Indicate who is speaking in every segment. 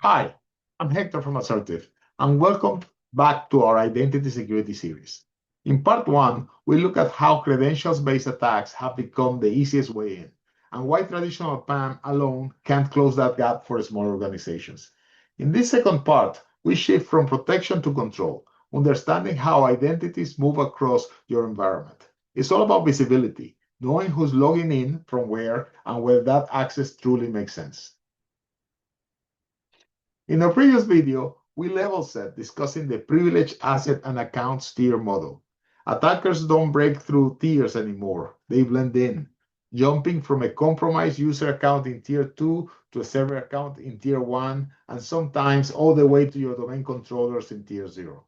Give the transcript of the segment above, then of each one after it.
Speaker 1: Hi, I'm Hector from Assertive, and welcome back to our Identity Security series. In part one, we look at how credentials-based attacks have become the easiest way in, and why traditional PAM alone can't close that gap for small organizations. In this second part, we shift from protection to control, understanding how identities move across your environment. It's all about visibility, knowing who's logging in from where, and whether that access truly makes sense. In our previous video, we level set discussing the privileged asset and accounts tier model. Attackers don't break through tiers anymore. They blend in, jumping from a compromised user account in tier 2 to a server account in tier 1, and sometimes all the way to your domain controllers in tier 0.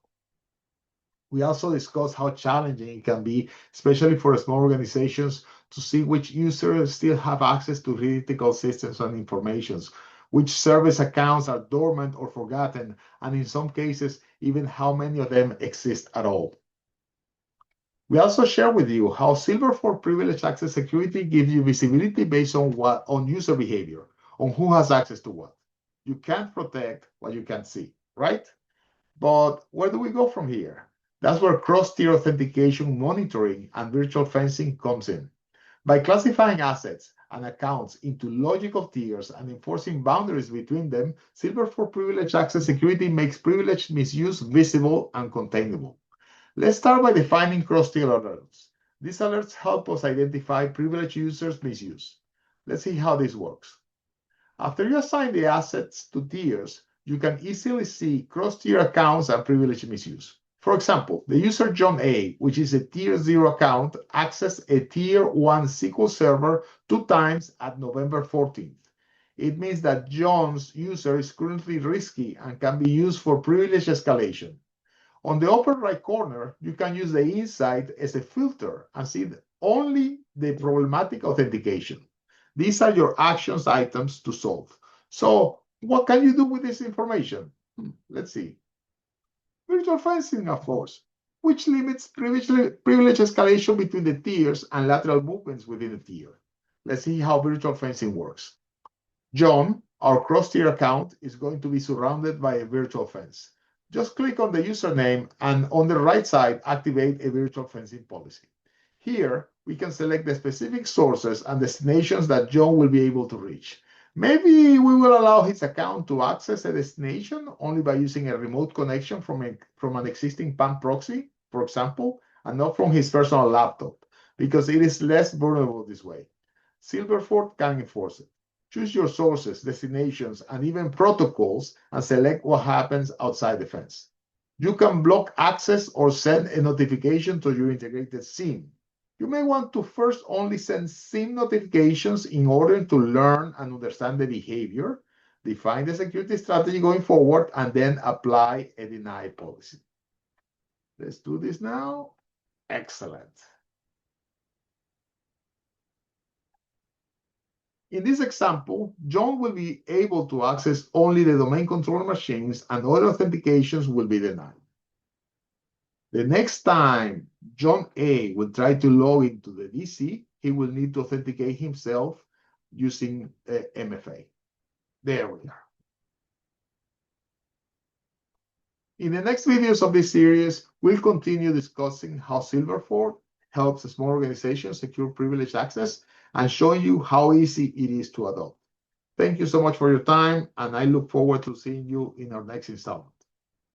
Speaker 1: We also discussed how challenging it can be, especially for small organizations, to see which users still have access to critical systems and informations, which service accounts are dormant or forgotten, and in some cases, even how many of them exist at all. We also share with you how Silverfort Privileged Access Security gives you visibility based on user behavior, on who has access to what. You can't protect what you can't see, right? But where do we go from here? That's where cross-tier authentication monitoring and virtual fencing comes in. By classifying assets and accounts into logical tiers and enforcing boundaries between them, Silverfort Privileged Access Security makes privilege misuse visible and containable. Let's start by defining cross-tier alerts. These alerts help us identify privileged users' misuse. Let's see how this works. After you assign the assets to tiers, you can easily see cross-tier accounts and privilege misuse. For example, the user John A, which is a tier 0 account, accessed a tier 1 SQL server 2 times at November 14th. It means that John's user is currently risky and can be used for privilege escalation. On the upper right corner, you can use the insight as a filter and see only the problematic authentication. These are your actions items to solve. So what can you do with this information? Let's see. Virtual fencing, of course, which limits privilege escalation between the tiers and lateral movements within the tier. Let's see how virtual fencing works. John, our cross-tier account, is going to be surrounded by a virtual fence. Just click on the username and on the right side, activate a virtual fencing policy. Here, we can select the specific sources and destinations that John will be able to reach. Maybe we will allow his account to access a destination only by using a remote connection from an existing PAM proxy, for example, and not from his personal laptop, because it is less vulnerable this way. Silverfort can enforce it. Choose your sources, destinations, and even protocols, and select what happens outside the fence. You can block access or send a notification to your integrated SIEM. You may want to first only send SIEM notifications in order to learn and understand the behavior, define the security strategy going forward, and then apply a deny policy. Let's do this now. Excellent. In this example, John will be able to access only the domain controller machines, and other authentications will be denied. The next time John A will try to log into the DC, he will need to authenticate himself using MFA. There we are. In the next videos of this series, we'll continue discussing how Silverfort helps small organizations secure privileged access and showing you how easy it is to adopt. Thank you so much for your time, and I look forward to seeing you in our next installment.